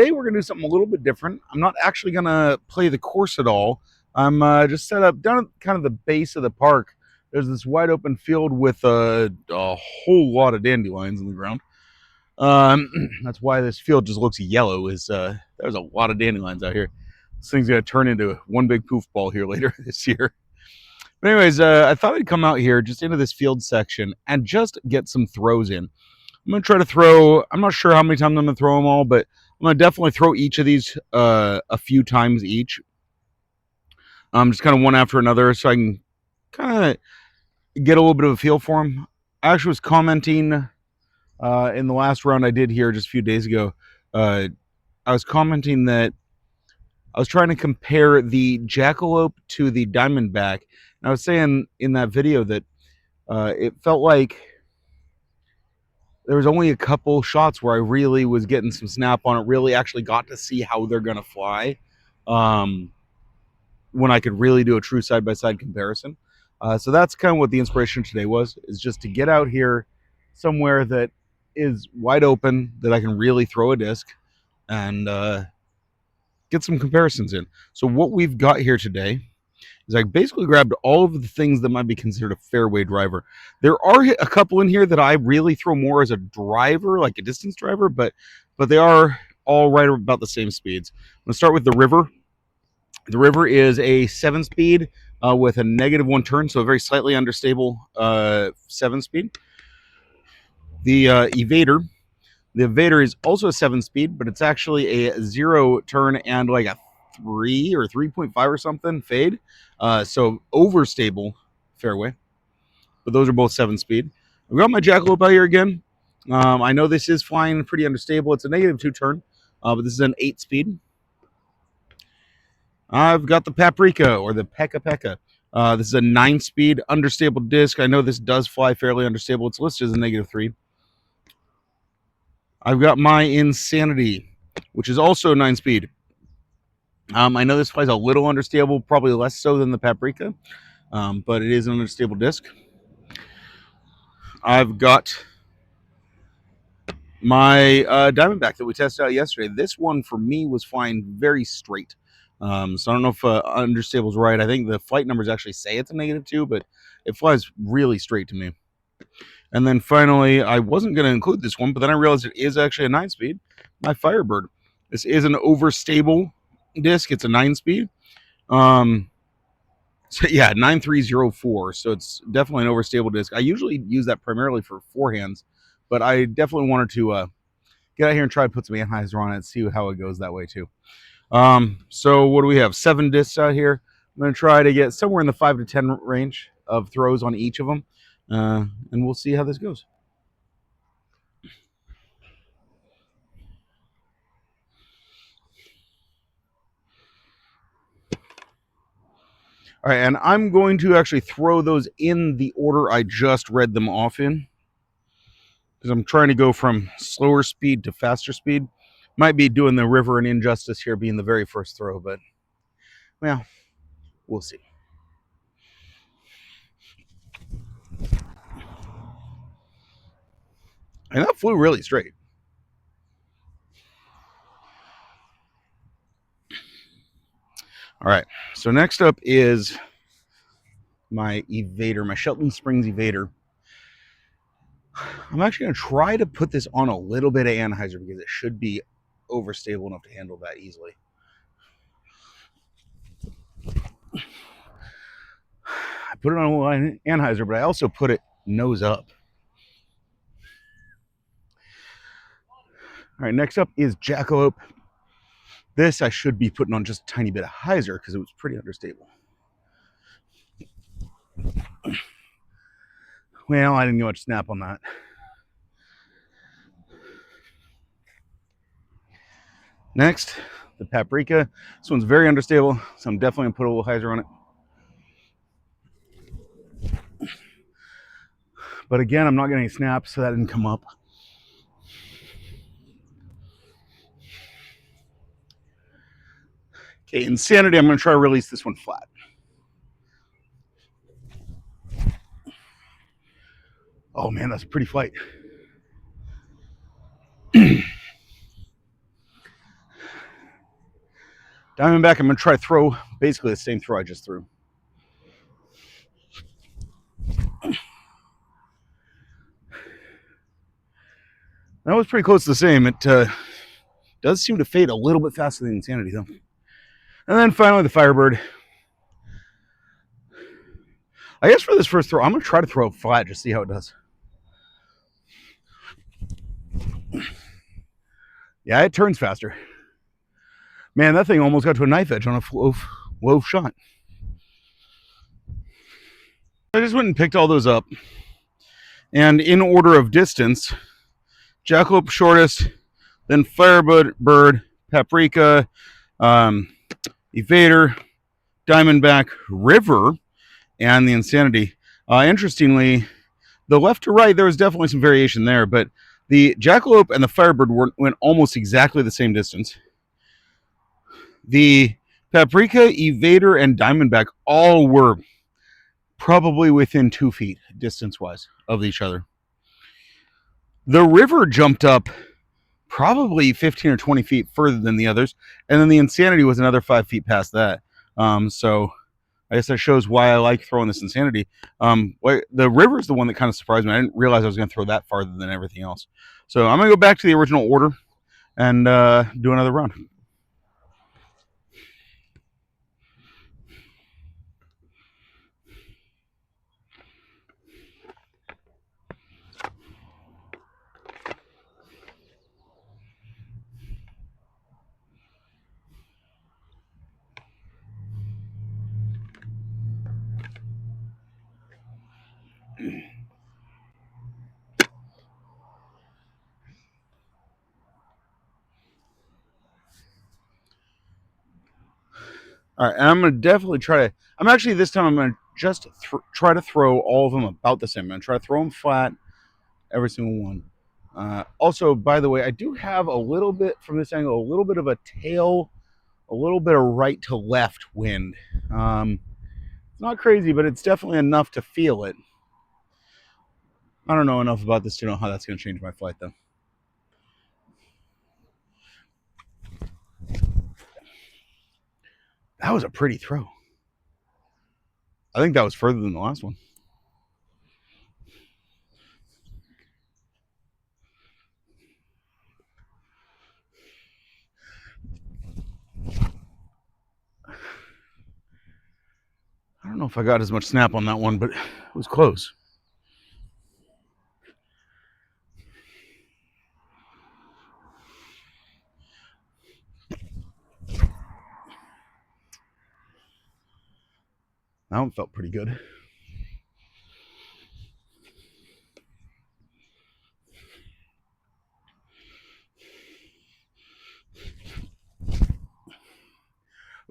Today we're going to do something a little bit different. I'm not actually going to play the course at all. I'm just set up down at kind of the base of the park. There's this wide open field with a whole lot of dandelions in the ground. That's why this field just looks yellow. There's a lot of dandelions out here. This thing's going to turn into one big poof ball here later this year. But anyways, I thought I'd come out here just into this field section and just get some throws in. I'm going to try to throw, I'm not sure how many times I'm going to throw them all, but I'm going to definitely throw each of these a few times each. Just kind of one after another so I can kind of get a little bit of a feel for them. I actually was commenting in the last round I did here just a few days ago. I was commenting that I was trying to compare the Jackalope to the Diamondback. And I was saying in that video that it felt like there was only a couple shots where I really was getting some snap on it, really actually got to see how they're going to fly when I could really do a true side-by-side comparison. So that's kind of what the inspiration today was, is just to get out here somewhere that is wide open, that I can really throw a disc and get some comparisons in. So what we've got here today is I basically grabbed all of the things that might be considered a fairway driver. There are a couple in here that I really throw more as a driver, like a distance driver, but they are all right about the same speeds. I'm going to start with the River. The River is a 7-speed with a -1 turn, so a very slightly understable 7-speed. The Evader. The Evader is also a 7-speed, but it's actually a 0 turn and like a 3 or 3.5 or something fade. So overstable fairway. But those are both 7-speed. I've got my Jackalope out here again. I know this is flying pretty understable. It's a -2 turn, but this is an 8-speed. I've got the Paprika or the Pekapeka. This is a 9-speed understable disc. I know this does fly fairly understable. It's listed as a -3. I've got my Insanity, which is also 9-speed. I know this flies a little understable, probably less so than the Paprika, but it is an understable disc. I've got my Diamondback that we tested out yesterday. This one for me was flying very straight. So I don't know if understable is right. I think the flight numbers actually say it's a -2, but it flies really straight to me. And then finally, I wasn't going to include this one, but then I realized it is actually a 9-speed. My Firebird. This is an overstable disc. It's a 9-speed. So yeah, 9304. So it's definitely an overstable disc. I usually use that primarily for forehands, but I definitely wanted to get out here and try to put some anhyzer on it and see how it goes that way too. So what do we have? 7 discs out here. I'm going to try to get somewhere in the 5 to 10 range of throws on each of them, and we'll see how this goes. All right, and I'm going to actually throw those in the order I just read them off in, because I'm trying to go from slower speed to faster speed. Might be doing the River an injustice here being the very first throw, but, well, we'll see. And that flew really straight. All right, so next up is my Evader, my Shelton Springs Evader. I'm actually going to try to put this on a little bit of anhyzer because it should be overstable enough to handle that easily. I put it on a little anhyzer, but I also put it nose up. All right, next up is Jackalope. This I should be putting on just a tiny bit of hyzer because it was pretty understable. Well, I didn't get much snap on that. Next, the Paprika. This one's very understable, so I'm definitely going to put a little hyzer on it. But again, I'm not getting any snaps, so that didn't come up. Okay, Insanity, I'm going to try to release this one flat. Oh man, that's a pretty flight. Diamondback, I'm going to try to throw basically the same throw I just threw. That was pretty close to the same. It does seem to fade a little bit faster than Insanity, though. And then finally, the Firebird. I guess for this first throw, I'm going to try to throw it flat, just see how it does. Yeah, it turns faster. Man, that thing almost got to a knife edge on a low shot. I just went and picked all those up. And in order of distance, Jackalope shortest, then Firebird, Paprika, Evader, Diamondback, River, and the Insanity. Interestingly, the left to right, there was definitely some variation there, but the Jackalope and the Firebird went almost exactly the same distance. The Paprika, Evader, and Diamondback all were probably within 2 feet distance-wise of each other. The River jumped up probably 15 or 20 feet further than the others, and then the Insanity was another 5 feet past that. So I guess that shows why I like throwing this Insanity. The River is the one that kind of surprised me. I didn't realize I was going to throw that farther than everything else. So I'm going to go back to the original order and do another round. All right, and I'm going to definitely try to... this time I'm going to just try to throw all of them about the same. I'm going to try to throw them flat, every single one. Also, by the way, I do have a little bit, from this angle, a little bit of a tail, a little bit of right to left wind. It's not crazy, but it's definitely enough to feel it. I don't know enough about this to know how that's going to change my flight, though. That was a pretty throw. I think that was further than the last one. I don't know if I got as much snap on that one, but it was close. That one felt pretty good.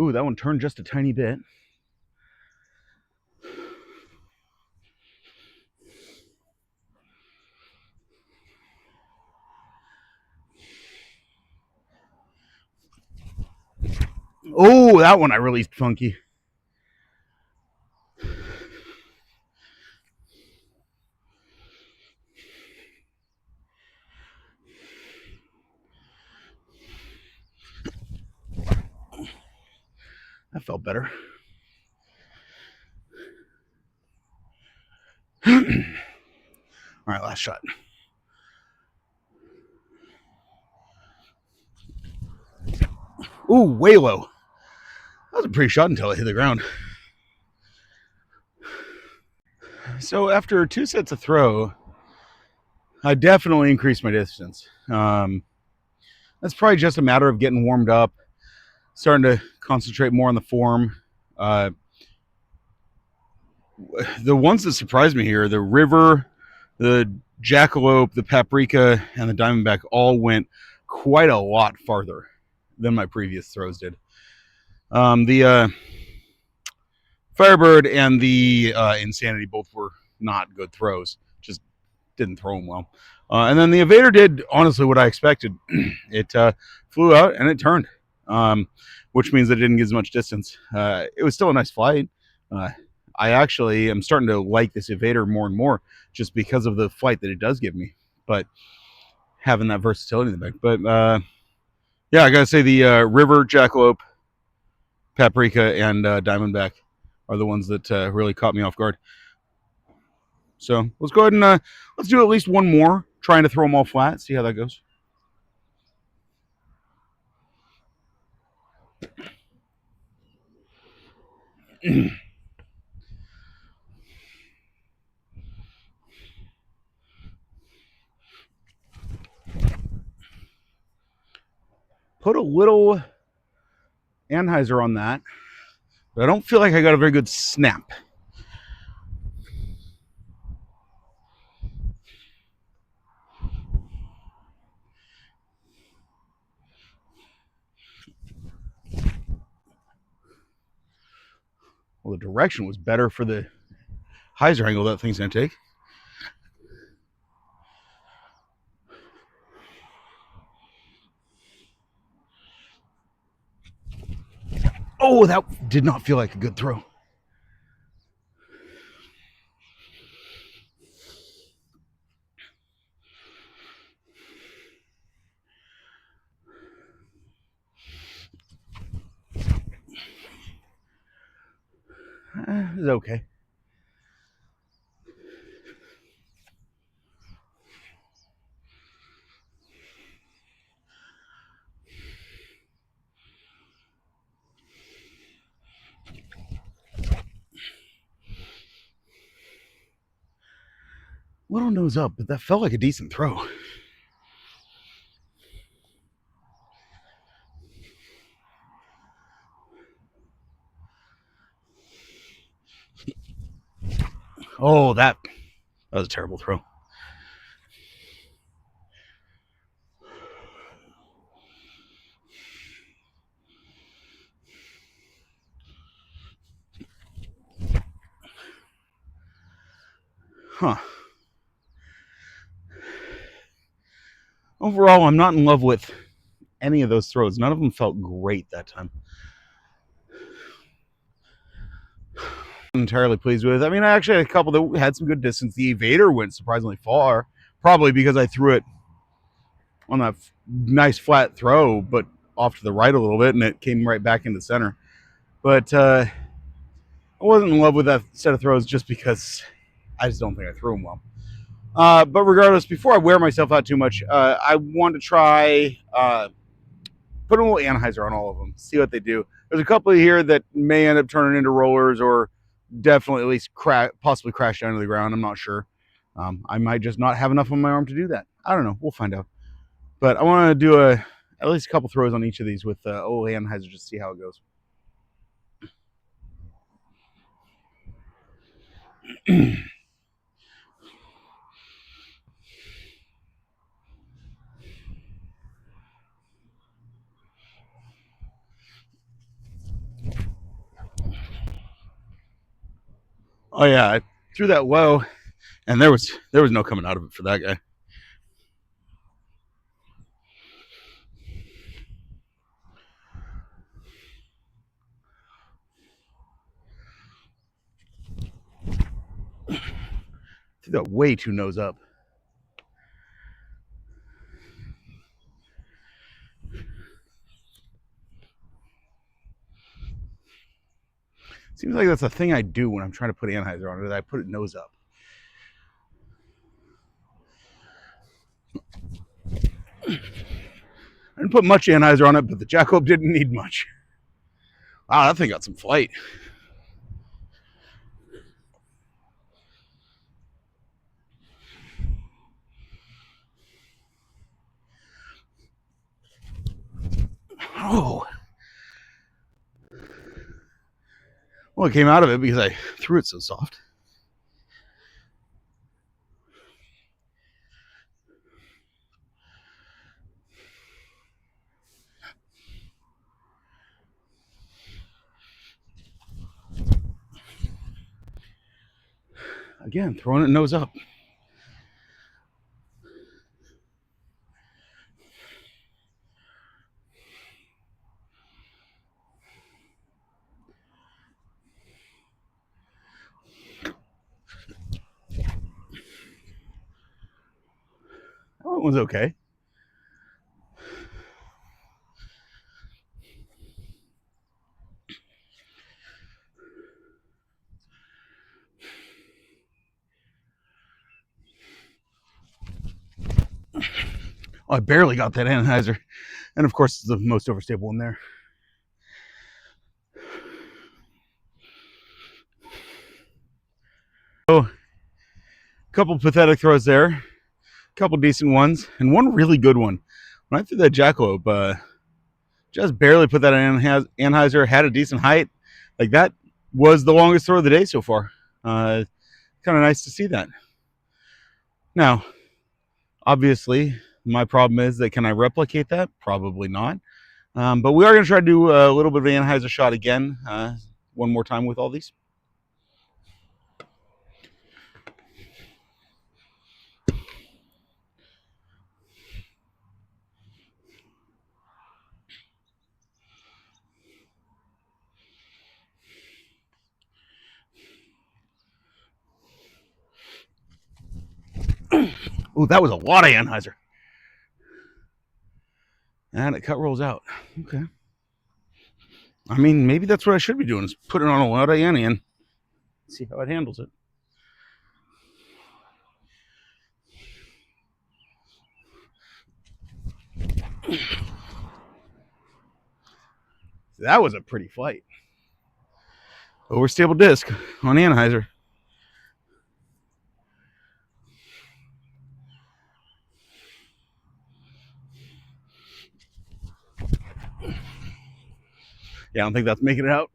Ooh, that one turned just a tiny bit. Oh, that one I released funky. That felt better. All right, last shot. Ooh, way low. That was a pretty shot until it hit the ground. So after 2 sets of throw, I definitely increased my distance. That's probably just a matter of getting warmed up, starting to concentrate more on the form. The ones that surprised me here, the River, the Jackalope, the Paprika, and the Diamondback all went quite a lot farther than my previous throws did. The Firebird and the Insanity both were not good throws. Just didn't throw them well. And then the Evader did, honestly, what I expected. It flew out and it turned, which means that it didn't get as much distance. It was still a nice flight. I actually am starting to like this Evader more and more just because of the flight that it does give me. But having that versatility in the back. But yeah, I got to say the River, Jackalope, Paprika and Diamondback are the ones that really caught me off guard. So let's go ahead and let's do at least one more, trying to throw them all flat, see how that goes. Put a little Anheuser on that, but I don't feel like I got a very good snap. Well, the direction was better for the hyzer angle that thing's going to take. Oh, that did not feel like a good throw. It's okay. Little nose up, but that felt like a decent throw. Oh, that was a terrible throw. Huh. Overall, I'm not in love with any of those throws. None of them felt great that time. I'm entirely pleased with. I mean, I actually had a couple that had some good distance. The Evader went surprisingly far, probably because I threw it on that nice flat throw, but off to the right a little bit, and it came right back into center. But I wasn't in love with that set of throws just because I just don't think I threw them well. But regardless, before I wear myself out too much, I want to try put a little Anheuser on all of them, see what they do. There's a couple here that may end up turning into rollers or definitely at least possibly crash down to the ground. I'm not sure. I might just not have enough on my arm to do that. I don't know. We'll find out. But I want to do at least a couple throws on each of these with old Anheuser just to see how it goes. Oh yeah, I threw that low, and there was no coming out of it for that guy. Threw that way too nose up. Seems like that's a thing I do when I'm trying to put Anheuser on it. I put it nose up. I didn't put much Anheuser on it, but the Jackalope didn't need much. Wow, that thing got some flight. Oh. Well, it came out of it because I threw it so soft. Again, throwing it nose up. That one was okay. Oh, I barely got that anhyzer. And of course, it's the most overstable one there. So, a couple pathetic throws there, a couple decent ones, and one really good one. When I threw that jackalope, just barely put that anhyzer, had a decent height. Like that was the longest throw of the day so far. Kind of nice to see that. Now, obviously, my problem is that can I replicate that? Probably not. But we are going to try to do a little bit of an anhyzer shot again, one more time with all these. Oh, that was a lot of anhyzer. And it cut rolls out. Okay. I mean, maybe that's what I should be doing is put it on a lot of anny and see how it handles it. That was a pretty flight. Overstable disc on anhyzer. Yeah, I don't think that's making it out.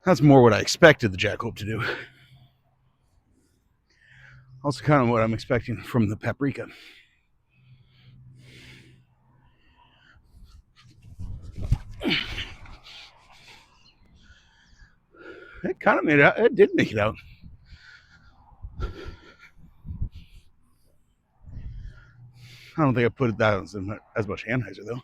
That's more what I expected the Jackalope to do. Also kind of what I'm expecting from the Paprika. It kind of made it out. It did make it out. I don't think I put it down as much anhyzer though.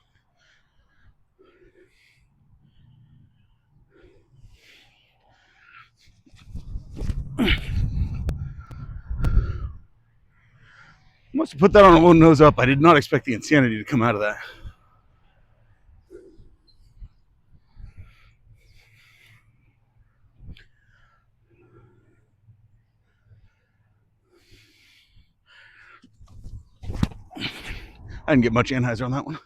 Must have put that on a low nose up. I did not expect the insanity to come out of that. I didn't get much anhyzer on that one.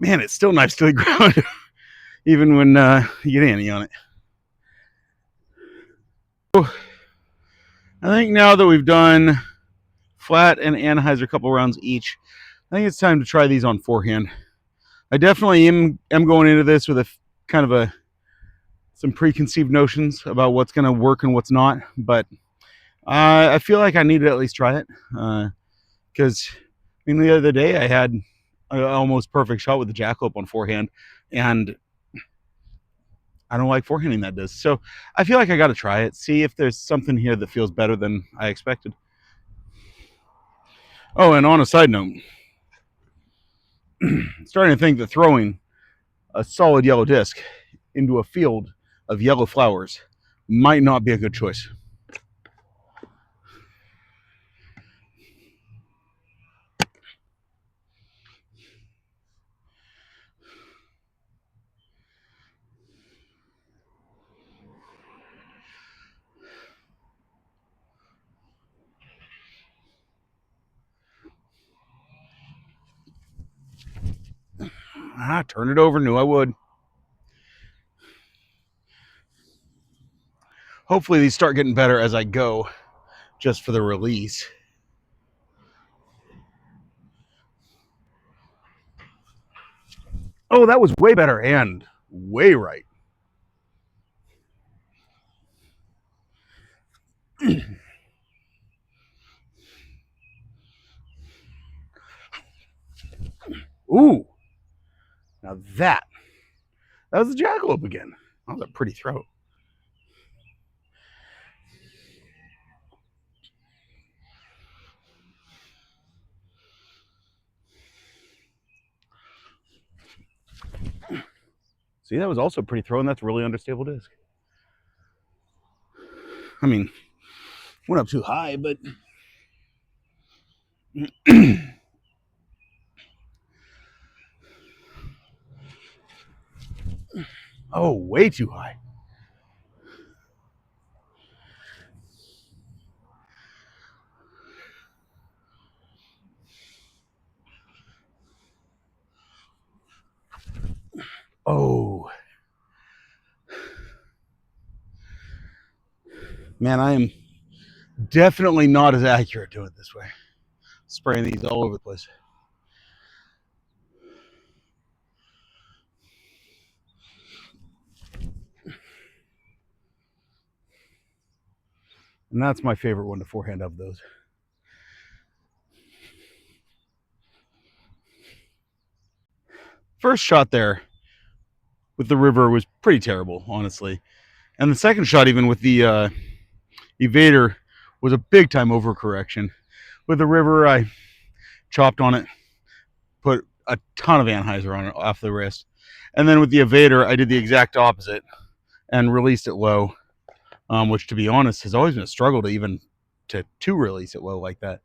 Man, it's still nice to the ground, even when you get anny on it. So, I think now that we've done flat and anhyzer a couple rounds each, I think it's time to try these on forehand. I definitely am going into this with a kind of some preconceived notions about what's going to work and what's not, but I feel like I need to at least try it because the other day I had an almost perfect shot with the Jackalope on forehand, and I don't like forehanding that disc. So I feel like I got to try it, see if there's something here that feels better than I expected. Oh, and on a side note, starting to think that throwing a solid yellow disc into a field of yellow flowers might not be a good choice. Turn it over, knew I would. Hopefully these start getting better as I go, just for the release. Oh, that was way better and way right. Ooh, now that was the Jackalope again. That was a pretty throw. See, that was also a pretty throw, and that's really understable disc. I mean, went up too high, but oh, way too high. Oh, man, I am definitely not as accurate doing it this way. Spraying these all over the place. And that's my favorite one to forehand of those. First shot there with the river was pretty terrible, honestly. And the second shot, even with the evader, was a big time overcorrection. With the river, I chopped on it, put a ton of anhyzer on it off the wrist. And then with the evader, I did the exact opposite and released it low, which, to be honest, has always been a struggle to even to release it low like that.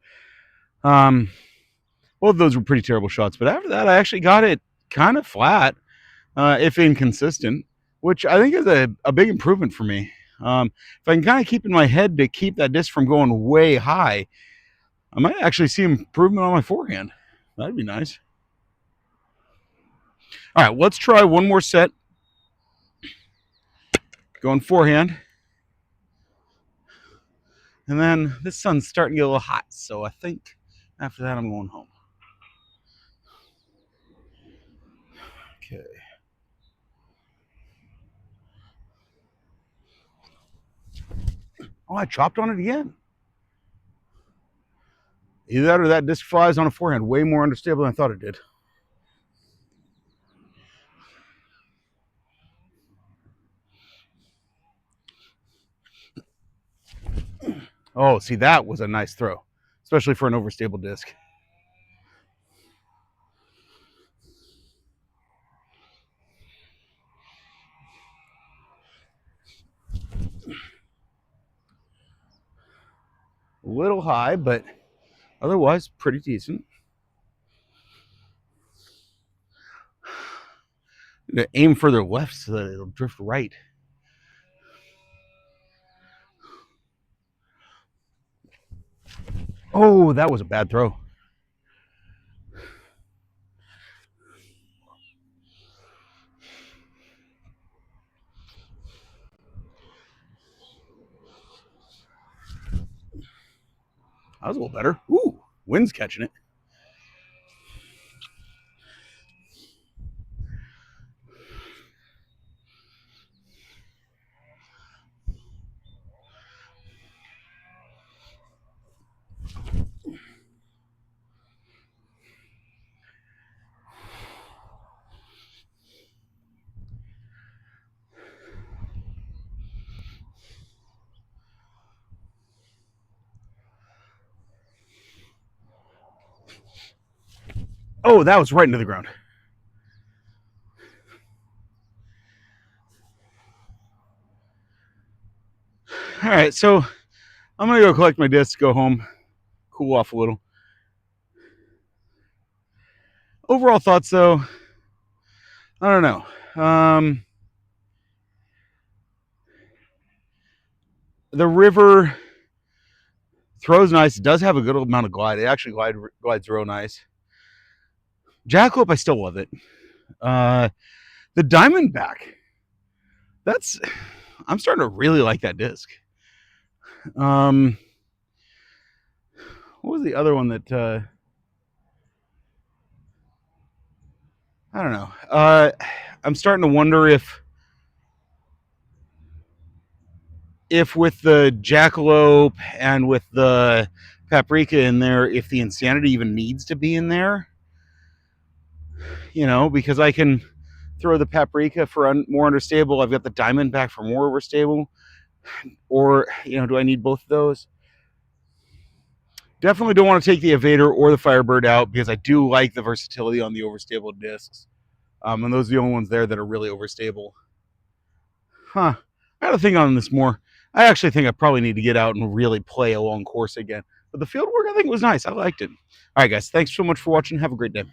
Both of those were pretty terrible shots, but after that, I actually got it kind of flat, if inconsistent, which I think is a big improvement for me. If I can kind of keep in my head to keep that disc from going way high, I might actually see improvement on my forehand. That'd be nice. All right, let's try one more set. Going forehand. And then this sun's starting to get a little hot, so I think after that I'm going home. Okay. Oh, I chopped on it again. Either that or that disc flies on a forehand way more unstable than I thought it did. Oh, see, that was a nice throw, especially for an overstable disc. A little high, but otherwise pretty decent. Aim further left so that it'll drift right. Oh, that was a bad throw. That was a little better. Ooh, wind's catching it. Oh, that was right into the ground. All right, so I'm going to go collect my discs, go home, cool off a little. Overall thoughts, though, I don't know. The river throws nice. It does have a good amount of glide. It actually glides real nice. Jackalope, I still love it. The Diamondback, I'm starting to really like that disc. What was the other one that I don't know. I'm starting to wonder if with the Jackalope and with the Paprika in there, if the Insanity even needs to be in there. You know, because I can throw the Paprika for more understable. I've got the Diamondback for more overstable. Or, you know, do I need both of those? Definitely don't want to take the Evader or the Firebird out because I do like the versatility on the overstable discs. And those are the only ones there that are really overstable. Huh. I got to think on this more. I actually think I probably need to get out and really play a long course again. But the field work, I think, was nice. I liked it. All right, guys. Thanks so much for watching. Have a great day.